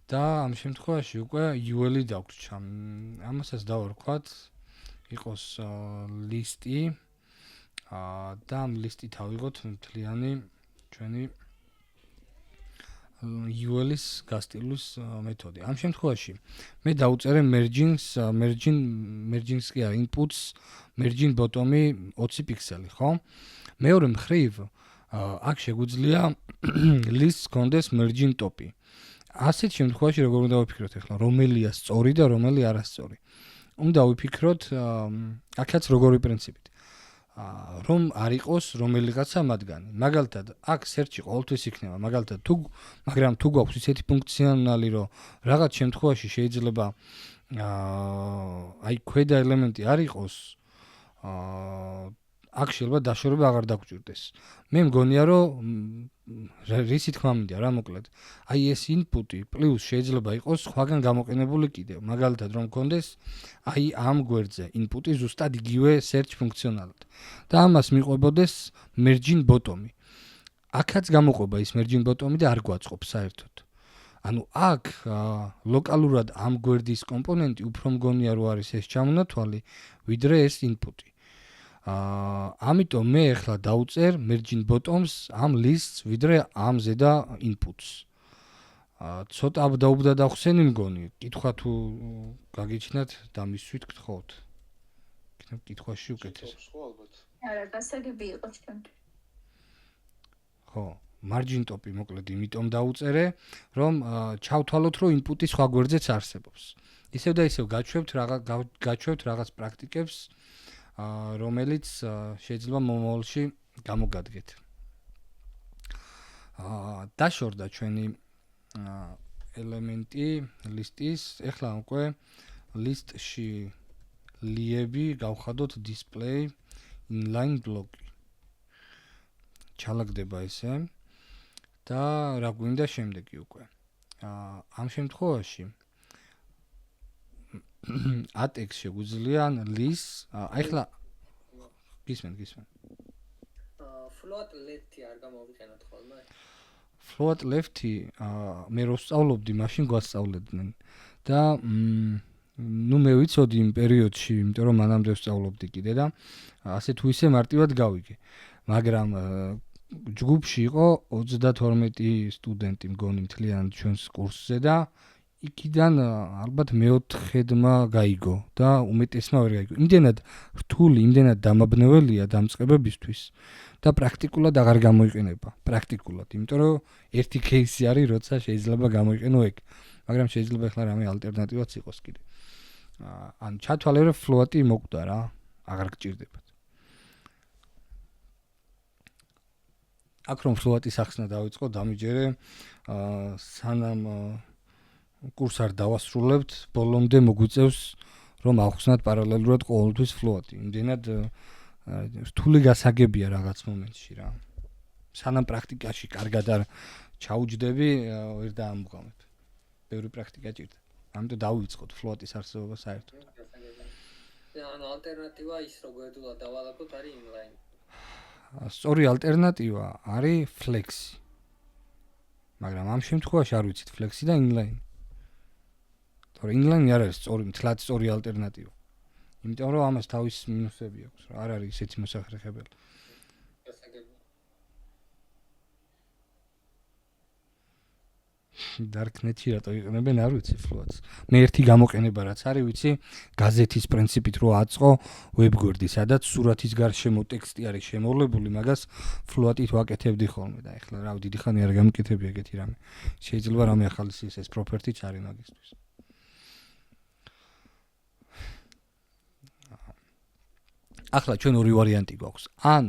და ამ შემთხვევაში უკვე UL-ი დაგვრჩა. ამასაც დავარქვათ იყოს ლისტი და ამ ლისტით ავიღოთ მთლიანი ჩვენი UL-ის გასტილვის მეთოდი. ამ შემთხვევაში მე დავუწერე merging-ს კი არა, inputs merging bottom-ი 20 პიქსელი, ხო? მეორე მხრივ აქ შეგვიძლია list-ს კონდეს merging top-ი. ასეთ შემთხვევაში როგორ უნდა ვიფიქროთ ახლა, რომელია სწორი და რომელი არასწორი. უნდა ვიფიქროთ აქაც როგორი პრინციპით. რომ არ იყოს რომელიღაცა მათგანი. მაგალითად, აქ search-ი ყოველთვის იქნება, მაგალითად, მაგრამ თუ გვაქვს ისეთი ფუნქციონალი, რომ რაღაც შემთხვევაში შეიძლება აი ქვედა ელემენტი არ იყოს, აქ შეიძლება დაშორება აღარ დაგჭირდეს. მე მგონია, რომ რისი თქმა მინდა რა მოკლედ. აი ეს input-ი პლუს შეიძლება იყოს სხვაგან გამოყენებული კიდევ. მაგალითად, რომ მქონდეს აი ამ გვერდზე input-ი ზუსტად იგივე search ფუნქციონალად. და ამას მიყვებოდეს merging bottom-ი. აქაც გამოყვება ის merging bottom-ი და არ გვაწყობს საერთოდ. ანუ აქ ლოკალურად ამ გვერდის კომპონენტი უფრო მგონია რომ არის ეს ჩამონათვალი, ვიდრე ეს input-ი. ამიტომ მე ახლა დავწერ merging bottoms ამ lists ვიდრე ამ ზედა inputs. ცოტა დაუბდა დავხსენი მგონი. კითხვა თუ გაგიჩნდათ დამისვით გთხოვთ. კითხვაში უკეთეს. ხო ალბათ. არა, გასაგები იყო ჩვენთვის. ხო, margin top-ი მოკლედ იმიტომ დავუწერე, რომ ჩავთვალოთ, რომ input-ი სხვა გვერდზეც არსებობს. ისევ და ისევ გაჩვევთ რაღაც პრაქტიკებს, რომელიც შეიძლება მომავალში გამოგადგეთ. დაშორდა ჩვენი ელემენტი ლისტის, ეხლა უკვე ლისტში liები გავხადოთ display inline block-ი. ჩალაგდება ესე და რა გვინდა შემდეგი უკვე. ამ შემთხვევაში at-x შეგვიძლია list, ახლა გისმენთ. float left-ი არ გამოვიყენოთ ხოლმე? float left-ი მე რო სწავლობდი, მაშინ გვასწავლებდნენ და ნუ მე ვიცოდი იმ პერიოდში, იმიტომ რომ მანამდე ვსწავლობდი კიდე და ასე თუ ისე მარტივად გავიგე. მაგრამ ჯგუფში იყო 32 სტუდენტი მგონი მთლიანად ჩვენს კურსზე და იქიდან ალბათ მე-4-დმა გაიგო და უმეტესმა ვერ გაიგო. იმდენად რთული, იმდენად დამაბნეველია დამწყებებისთვის და პრაქტიკულად აღარ გამოიყენება. პრაქტიკულად, იმიტომ რომ ერთი кейსი არის, როცა შეიძლება გამოიყენო ეგ. მაგრამ შეიძლება ახლა რამე ალტერნატივაც იყოს კიდე. ან ჩათვალე რომ float-ი მოკვდა რა, აღარ გჭირდებათ. აქ რომ float-ის ახსნა დავიწყო, დამიჯერე სანამ კურს არ დავასრულებთ, ბოლომდე მოგვიწევს რომ ავხსნათ პარალელურად ყოველთვის float-ი. იმდენად რთული გასაგებია რაღაც მომენტში რა. სანამ პრაქტიკაში კარგად არ ჩაუჯდები, ვერ დაამოყამებ. ბევრი პრაქტიკა ჭირდება. ამიტომ დავიწყოთ float-ის არსებობა საერთოდ. ანუ ალტერნატივა ის რომ გვერდულად დავალაგოთ არის inline. სწორი ალტერნატივა არის flex-ი. მაგრამ ამ შემთხვევაში არ ვიცით flex-ი და inline. თორე inline არ არის მთლად სწორი ალტერნატივა. იმიტომ რომ ამას თავის მინუსები აქვს. არ არის ისეთი მოსახერხებელი. Darknet-ში რატო იყენებენ, არ ვიცი float-ს. მე ერთი გამოყენება რაც არის, ვიცი, გაზეთის პრინციპით რო აწყო ვებგვერდი, სადაც სურათის გარშემო ტექსტი არის შემოვლებული, მაგას float-ით ვაკეთებდი ხოლმე და ეხლა რა დიდი ხანი არ გამკეთები ეგეთი რამე. შეიძლება რამე ახალი CSS property-ც არის მაგისთვის. ახლა ჩვენ ორი ვარიანტი გვაქვს. ან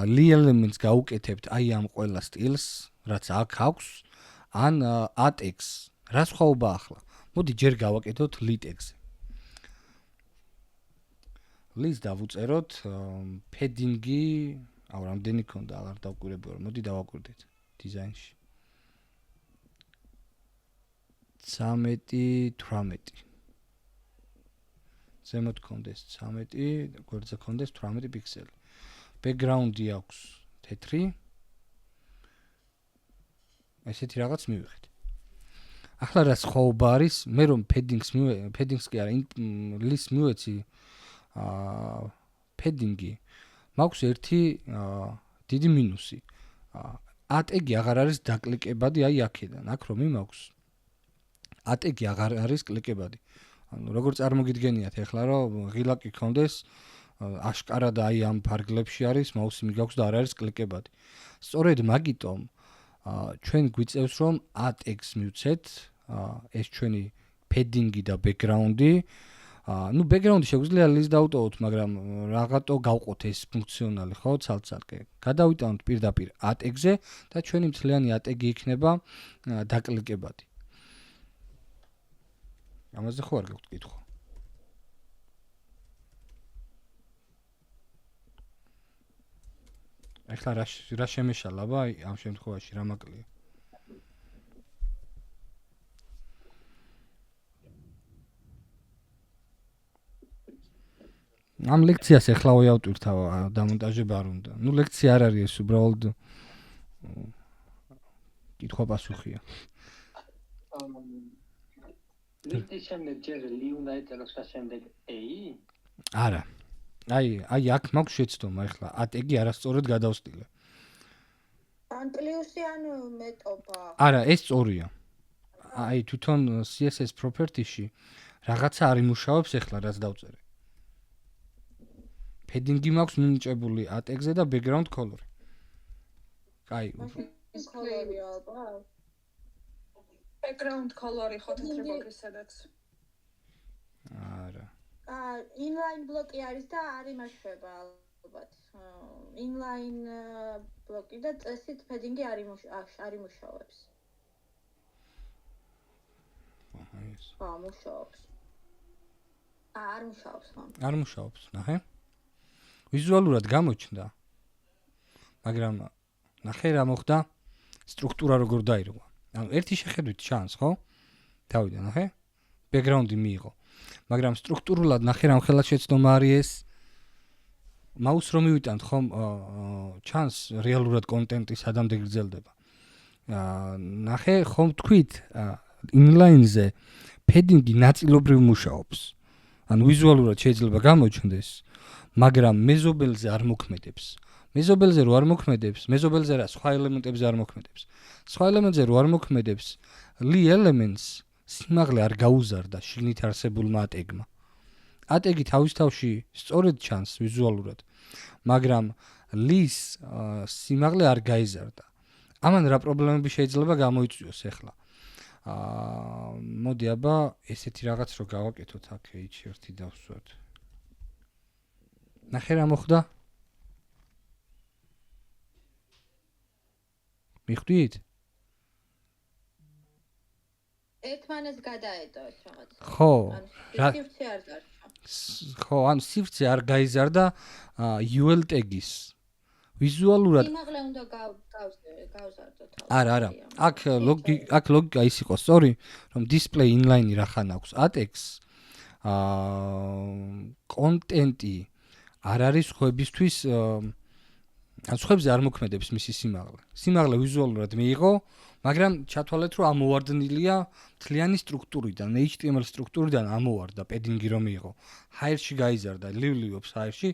li elements გაუკეთებთ აი ამ ყველა სტილს, რაც აქ აქვს. ან at-x. რა სხვაობა ახლა? მოდი ჯერ გავაკეთოთ lit-x-ზე. lit-ს დავუწეროთ padding-ი, აუ რამდენი ქონდა, აღარ დავკვირებია, მოდი დავაკვირდეთ დიზაინში. 13-18. ზემოთ ქონდეს 13, გვერდზე ქონდეს 18 პიქსელი. background-ი აქვს თეთრი. ესეთი რაღაც მივიღეთ. ახლა რა სხვაობა არის? მე რომ paddings კი არა, list მივეცი padding-ი. მაქვს ერთი დიდი მინუსი. at-ი აღარ არის დაკლიკებადი აი აქედან. აქ რომ იმაქვს at-ი აღარ არის კლიკებადი. ანუ როგორ წარმოგიდგენიათ ახლა რომ ღილაკი ქონდეს აშკარად აი ამ ფარგლებში არის მაუსი მიგაქვს და არ არის კლიკებადი. სწორედ მაგიტომ ჩვენ გვიწევს რომ at-x მივცეთ ეს ჩვენი padding-ი და background-ი ნუ ბექგრაუნდი შეგვიძლია ლის დავტოვოთ, მაგრამ რაღაცო გავყოთ ეს ფუნქციონალი, ხო, ცალ-ცალკე. გადავიტანოთ პირდაპირ ATEG-ზე და ჩვენი მთლიანი ATEG იქნება დაკლიკებადი. ამაზე ხო არ გაქვთ კითხვა? ეხლა რა შემეშალა, ამ შემთხვევაში რა მაკლია? ამ ლექციას ეხლა ვიავტვირთ დამონტაჟება არ უნდა. ნუ ლექცია არ არის ეს, უბრალოდ კითხვა-პასუხია. ლექციის შემდეგ ჯერ ლი უნდა ეწეროს და შემდეგ ეი? არა. აი აქ მაქვს შეცდომა ეხლა ATEG არასწორად გადავსტილე. ან პლუსი ან მეტობა. არა, ეს სწორია. აი თვითონ CSS property-ში რაღაცა არ იმუშავებს ეხლა რაც დავწერე. Padding-ი მაქვს მინიჭებული ATEG-ზე და background color. აი, color-ი ალბათ. Background color-ი ხო თეთრი ბლოკის სადაც. არა. inline ბლოკი არის და არ იმაშება ალბათ. inline ბლოკი და წესით padding-ი არ იმუშავებს. მუშაობს. არ მუშაობს, ხო? არ მუშაობს, ნახე. ვიზუალურად გამოჩნდა. მაგრამ ნახე რა მოხდა? სტრუქტურა როგორ დაირღვა. ანუ ერთი შეხედვით ჩანს, ხო? დავიდა, ნახე. ბექგრაუნდი მიიღო. მაგრამ სტრუქტურულად ნახე რამ ხელად შეცდომა არის ეს. მაუს რომ მივიტანთ, ხო, ჩანს რეალურად კონტენტი სადამდე გრძელდება. ნახე, ხომ თქვით, inline-ზე padding-ი ნაწილობრივ მუშაობს. ანუ ვიზუალურად შეიძლება გამოჩნდეს, მაგრამ მეზობელზე არ მოქმედებს. მეზობელზე რო არ მოქმედებს, მეზობელზე რა სხვა ელემენტებზე არ მოქმედებს. სხვა ელემენტზე რო არ მოქმედებს, li elements სიმაღლე არ გაუზარდა შიგნით არსებულმა ATEG-მა. ATEG-ი თავის თავში სწორედ ჩანს ვიზუალურად, მაგრამ lis სიმაღლე არ გაიზარდა. ამან რა პრობლემები შეიძლება გამოიწვიოს ახლა? მოდი აბა ესეთი რაღაც რო გავაკეთოთ აქ H1 დავსვათ. ნახე რა მოხდა? მიხვდით? ერთმანეთს გადაედო ეს რაღაც. ხო. სივრცე არ დარჩა. ხო, ანუ სივრცე არ გაიზარდა UL ტეგის. ვიზუალურად სიმაღლე უნდა გავზარდოთ. არა. აქ ლოგიკა ის იყო სწორი, რომ display inline რახან აქვს ATEG-ს. კონტენტი არ არის ხუებისთვის ან ხუებზე არ მოქმედებს მისი სიმაღლე. სიმაღლე ვიზუალურად მიიღო, მაგრამ ჩათვალეთ რომ ამოვარდნილია მთლიანი სტრუქტურიდან, HTML სტრუქტურიდან ამოვარდა padding-ი რომ მიიღო. higher-ში გაიზარდა, ლივლივობს higher-ში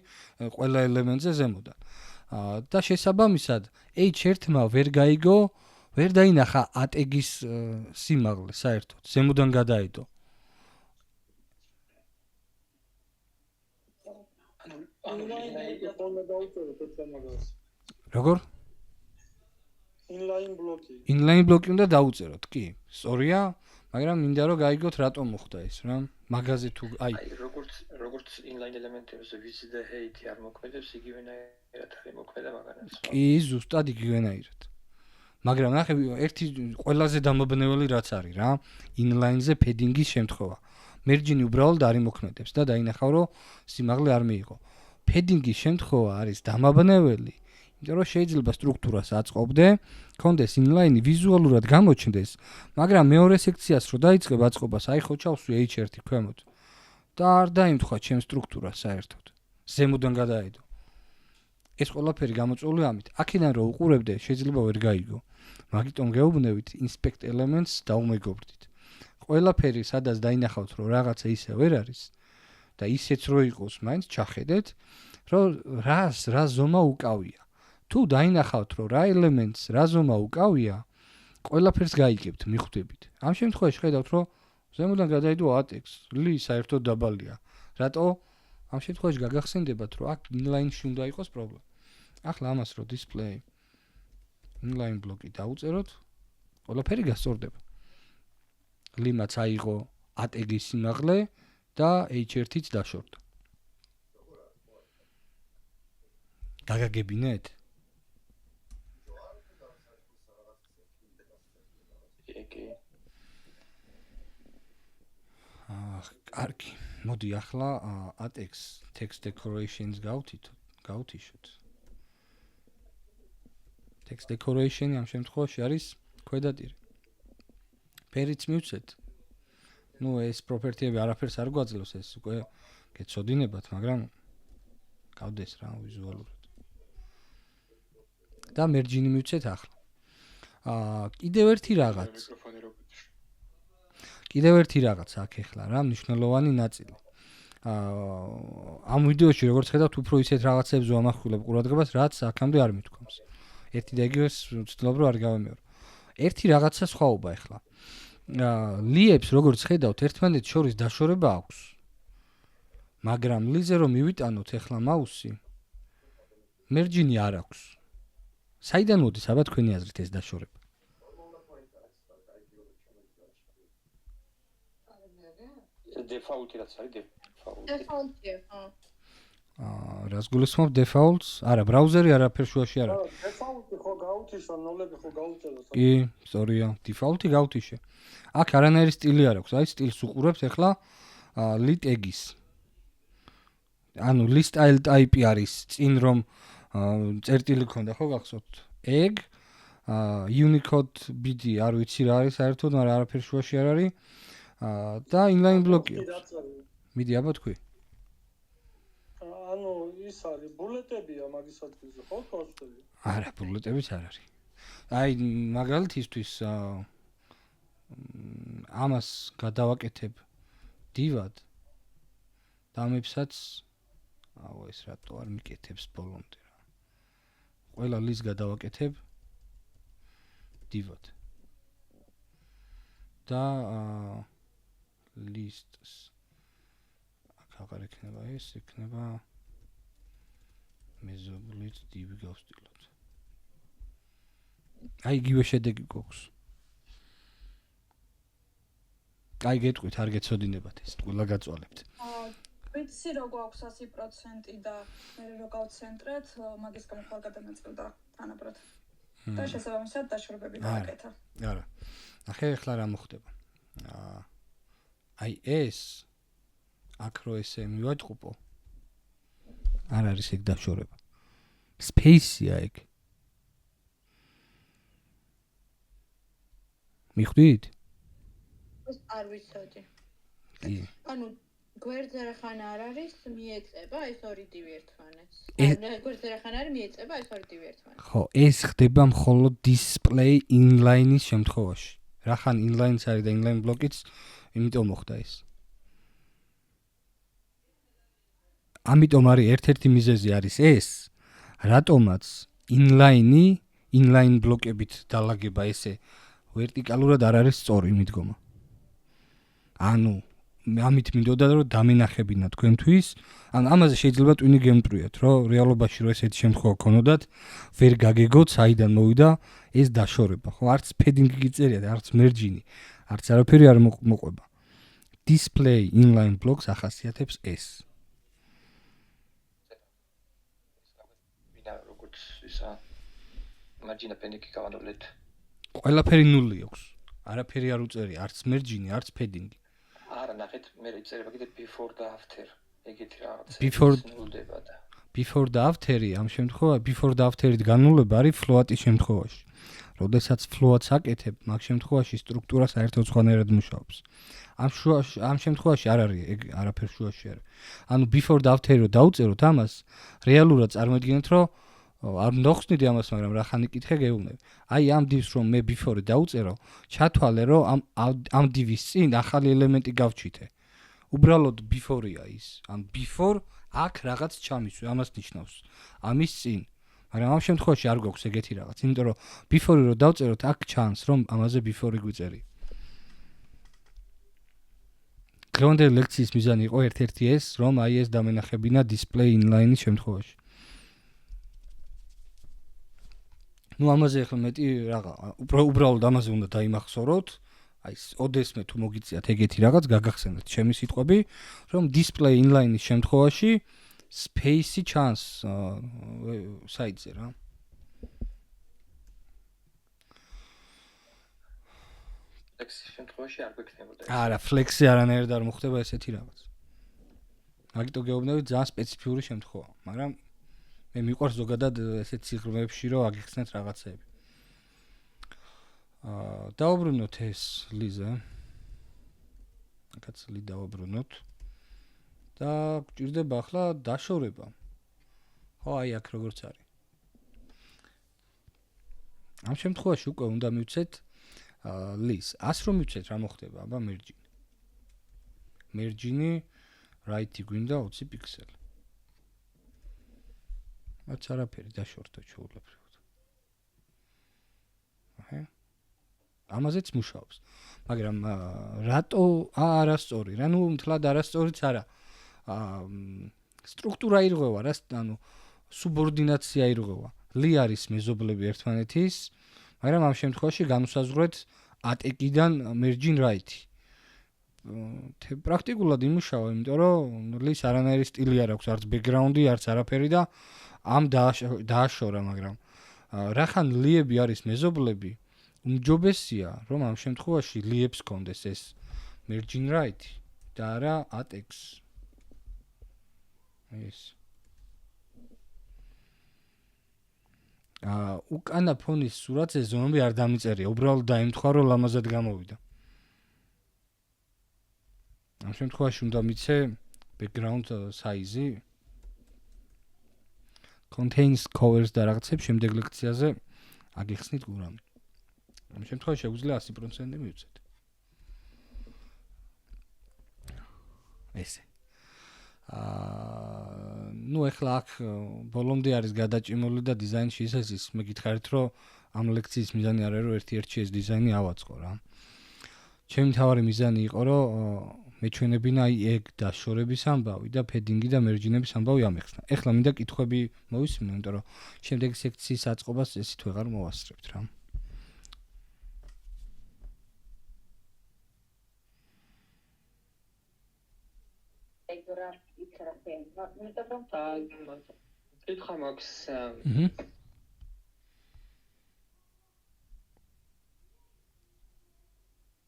ყველა ელემენტზე ზემოდან. და შესაბამისად H1-მა ვერ დაინახა ATEG-ის სიმაღლე საერთოდ, ზემოდან გადაედო. როგორ? inline ბლოკი უნდა დაუწეროთ, კი. სწორია, მაგრამ მინდა რომ გაიგოთ რატომ მოხდა ეს რა. მაგაზე თუ აი როგორც inline ელემენტებზე ვიცი და height-ი არ მოქმედებს, იგივენაირად არის მოქმედა მაგანაც. კი, ზუსტად იგივენაირად. მაგრამ ნახე, ერთი ყველაზე დამაბნეველი რაც არის რა, inline-ზე padding-ის შემთხვევა. merge-ი უბრალოდ არ იმოქმედებს და დაინახავ რომ სიმაღლე არ მიიღო. padding-ის შემთხვევა არის დამაბნეველი. იმიტომ რომ შეიძლება სტრუქტურას აწყობდე, კონდეს inline ვიზუალურად გამოჩნდეს, მაგრამ მეორე სექციას რო დაიწყებ აწყობას, აი ხო ჩავსვი H1 ქვემოთ. და არ დაიმთხვა ჩემ სტრუქტურას საერთოდ. ზემოდან გადაედო. ეს ყველაფერი გამოწვეული ამით. აქედან რო უყურებდე, შეიძლება ვერ გაიგო. მაგიტომ გეუბნებით inspect elements დაუმეგობრდით. ყველაფერი სადაც დაინახავთ რომ რაღაცა ისე ვერ არის და ისეც რო იყოს, მაინც ჩახედეთ, რომ რა ზომა უკავია. თუ დაინახავთ რომ რა ელემენტს რა ზომა უკავია, ყველაფერს გაიგებთ, მიხვდებით. ამ შემთხვევაში ხედავთ რომ ზემოდან გადაიდო ATEG-ს, li საერთოდ დაბალია. რატო? ამ შემთხვევაში გაგახსენდებათ რომ აქ inline-ში უნდა იყოს პრობლემა. ახლა ამას რო display inline ბლოკი დაუწეროთ, ყველაფერი გასწორდება. li-მაც აიღო ATEG-ის სიმაღლე და H1-იც დაშორდა. გაგაგებინეთ? კარგი. მოდი ახლა ATEX text decorations გავთიშოთ. Text decoration-ი ამ შემთხვევაში არის ქვედატირი. ფერიც მივცეთ. ეს პროპერტიები არაფერს არ გვაძლევს, ეს უკვე გეცოდინებათ, მაგრამ გავდეს რა ვიზუალურად. და merge-ი მივცეთ ახლა. კიდევ ერთი რაღაც. კიდევ ერთი რაღაც აქ ახლა რა, მნიშვნელოვანი ნაწილი. ამ ვიდეოში როგორც ხედავთ, უფრო ისეთ რაღაცებს ვამახვილებ ყურადღებას, რაც აქამდე არ მithქვამს. ერთი და იგივეს ვცდილობ რომ არ გავემეორო. ერთი რაღაცა სხვაობა ახლა. ლიებს როგორც ხედავთ, ერთმანეთს შორის დაშორება აქვს. მაგრამ ლიზე რომ მივიტანოთ ახლა მაუსი, merge-ი არ აქვს. საიდან მოდის აბა თქვენი აზრით ეს დაშორება? default-ი რაც არის default. Default-ია, ხო. რას გულისხმობ defaults? არა, ბრაუზერი არაფერ შუაში არ არის. Default-ი ხო გაუთიშო, ნოლები ხო გაუწერო. კი, სწორია. Default-ი გავთიშე. აქ არანაირი სტილი არ აქვს. აი სტილს უყურებთ ახლა lit tag-ის. ანუ list style type-ი არის წინ რომ წერტილი ქონდა ხო გახსოვთ? egg unicode bd არ ვიცი რა არის საერთოდ, მაგრამ არაფერ შუაში არ არის. და inline block-ი აქვს. მიდი აბა თქვი. ანუ ის არის ბულეტებია მაგის ადგილზე ხო თქვი? არა, ბულეტებიც არ არის. აი მაგალითისთვის ამას გადავაკეთებ div-ად. დამებსაც ეს რატო არ მიკეთებს ბოლომდე რა. ყველა ლის გადავაკეთებ div-ად. და lists აქ აღარ იქნება ეს, იქნება მეზობლით div გავსტილოთ. აი იგივე შედეგი გვაქვს. აი გეტყვით, არ გეცოდინებათ ეს, ყველა გაწვალებთ. ვიცი რო გვაქვს 100% და მე რო გავცენტრეთ, მაგის გამო ხარ გადამეწყდა თანაბრად. და შესაბამისად დაშორებები გავაკეთა. არა. ახლა ახლა რა მოხდება? აი ეს აქ რო ესე მივაჭყუპო. არ არის ეგ დაშორება. Space-ია ეგ. მიხვდით? ეს არ ვიცოდი. კი. ანუ გვერდზე რა ხან არ არის, მიეწება ეს ორი div ერთმანეთს. გვერდზე რა ხან არის, მიეწება ეს ორი div ერთმანეთს. ხო, ეს ხდება მხოლოდ display inline-ის შემთხვევაში. რა ხან inline-ს არის და inline block-იც, იმიტომ მოხდა ეს. ამიტომ არის ერთ-ერთი მიზეზი არის ეს, რატომაც inline block-ებით დალაგება ესე ვერტიკალურად არ არის სწორი მიდგომა. ანუ ამით მინდოდა რომ დამენახებინა თქვენთვის, ან ამაზე შეიძლება ტვინი გემტვრიათ, რომ რეალობაში რო ესეთი შემთხვევა ქონოდათ, ვერ გაგეგოთ საიდან მოვიდა ეს დაშორება. ხო, არც padding-ი გიწერიათ, არც merge-ი, არც არაფერი არ მოყვება. Display inline blocks ახასიათებს ეს. ვინა როგორც ისა margin padding-ი გავანოლეთ. ყველაფერი ნული აქვს. არაფერი არ უწერი, არც merge-ი, არც padding-ი. არა, ნახეთ, მე იწერება კიდე before და after. ეგეთი რაღაცა. ნულდება და before და after-ი ამ შემთხვევაში before და after-ით განულება არის float-ის შემთხვევაში. როდესაც float-ს აკეთებ, მაგ შემთხვევაში სტრუქტურა საერთოდ სხვანაირად მუშაობს. ამ შემთხვევაში არ არის ეგ არაფერ შუაში არის. ანუ before და after-ი რო დაუწეროთ ამას, რეალურად წარმოიდგინეთ, რომ არ ნახსნიდი ამას, მაგრამ რა ხანი კითხე გეუბნები. აი ამ div-ს რომ მე before-ი დაუწერო, ჩათვალე რომ ამ div-ის წინ ახალი ელემენტი გავჩითე. უბრალოდ before-ია ის. ან before აქ რაღაც ჩამისვე, ამას ნიშნავს. ამის წინ. მაგრამ ამ შემთხვევაში არ გვაქვს ეგეთი რაღაც, იმიტომ რომ before-ი რო დავწეროთ, აქ ჩანს რომ ამაზე before-ი გვიწერი. დღევანდელი ლექციის მიზანი იყო ერთ-ერთი ეს, რომ აი ეს დამენახებინა display inline-ის შემთხვევაში. ნუ ამაზე ახლა მეტი რაღა, უბრალოდ ამაზე უნდა დაიმახსოვროთ, აი ოდესმე თუ მოგიწიათ ეგეთი რაღაც გაგახსენოთ ჩემი სიტყვები, რომ display inline-ის შემთხვევაში space-ი ჩანს საიტზე რა. Flex-ის შემთხვევაში არ გვექნებოდა. არა, flex-ი არანაირად არ მოხდება ესეთი რაღაც. მაგიტო გეუბნები ძალიან სპეციფიური შემთხვევა, მაგრამ მე მიყვარს ზოგადად ესეთ სიღრმეებში რომ აგიხსნათ რაღაცეები. დავუბრუნოთ ეს ლიზა. კაც ლი დავუბრუნოთ. და გვჭირდება ახლა დაშორება. ხო, აი აქ როგორც არის. ამ შემთხვევაში უკვე უნდა მივცეთ ლის. 100 რომ მივცეთ რა მოხდება, აბა merge-ი. merge-ი right-ი გვინდა 20 პიქსელი. რაც არაფერი დაშორდა ჩაულებრივად. აჰა. ამაზეც მუშაობს. მაგრამ რატო არასწორი? რა ნუ მთლად არასწორიც არა. სტრუქტურა ირღვევა რა, ანუ სუბორდინაცია ირღვევა. ლი არის მეზობლები ერთმანეთის, მაგრამ ამ შემთხვევაში განუსაზღვრეთ ატეკიდან merge right-ი. პრაქტიკულად იმუშავა, იმიტომ რომ ლის არანაირი სტილი არ აქვს, არც background-ი, არც არაფერი და ამ დააშორა, მაგრამ რახან ლიები არის მეზობლები, უმჯობესია, რომ ამ შემთხვევაში ლიებს კონდეს ეს merge right და არა atex. ეს უკანა ფონის სურათზე ზომები არ დამიწერია, უბრალოდ დაემთხვა, რომ ლამაზად გამოვიდა. ამ შემთხვევაში უნდა მიცე background size-ი contains covers და რაღაცებს შემდეგ ლექციაზე აგიხსნით გურამი. ამ შემთხვევაში შეგვიძლია 100% მივცეთ. ესე. ნუ ეხლა აქ ბოლომდე არის გადაჭიმული და დიზაინში ისეს მე გითხარით, რომ ამ ლექციის მიზანი არ არის, რომ ერთ-ერთი ეს დიზაინი ავაწყო რა. ჩემი მთავარი მიზანი იყო, რომ მეჩვენებინა აი ეგ დაშორების ამბავი და ფედინგი და მერჯინების ამბავი ამეხსნა. ეხლა მინდა კითხვები მოვისმინო, იმიტომ რომ შემდეგი სექციის აწყობას ესით ვეღარ მოვასწრებთ რა. კითხვა მაქვს.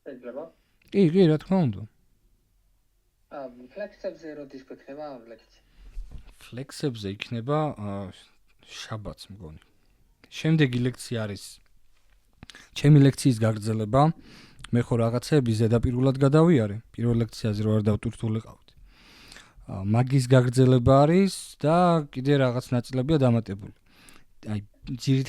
შეიძლება? კი, რა თქმა უნდა. Flex-ებზე როდის გვექნება ლექცია? Flex-ებზე იქნება შაბათს მგონი. შემდეგი ლექცია არის ჩემი ლექციის გაგრძელება. მე ხო რაღაცეები ზედაპირულად გადავიარე. პირველ ლექციაზე რო არ დავტვირთულიყავთ. მაგის გაგრძელება არის და კიდე რაღაც ნაწილებია დამატებული. აი,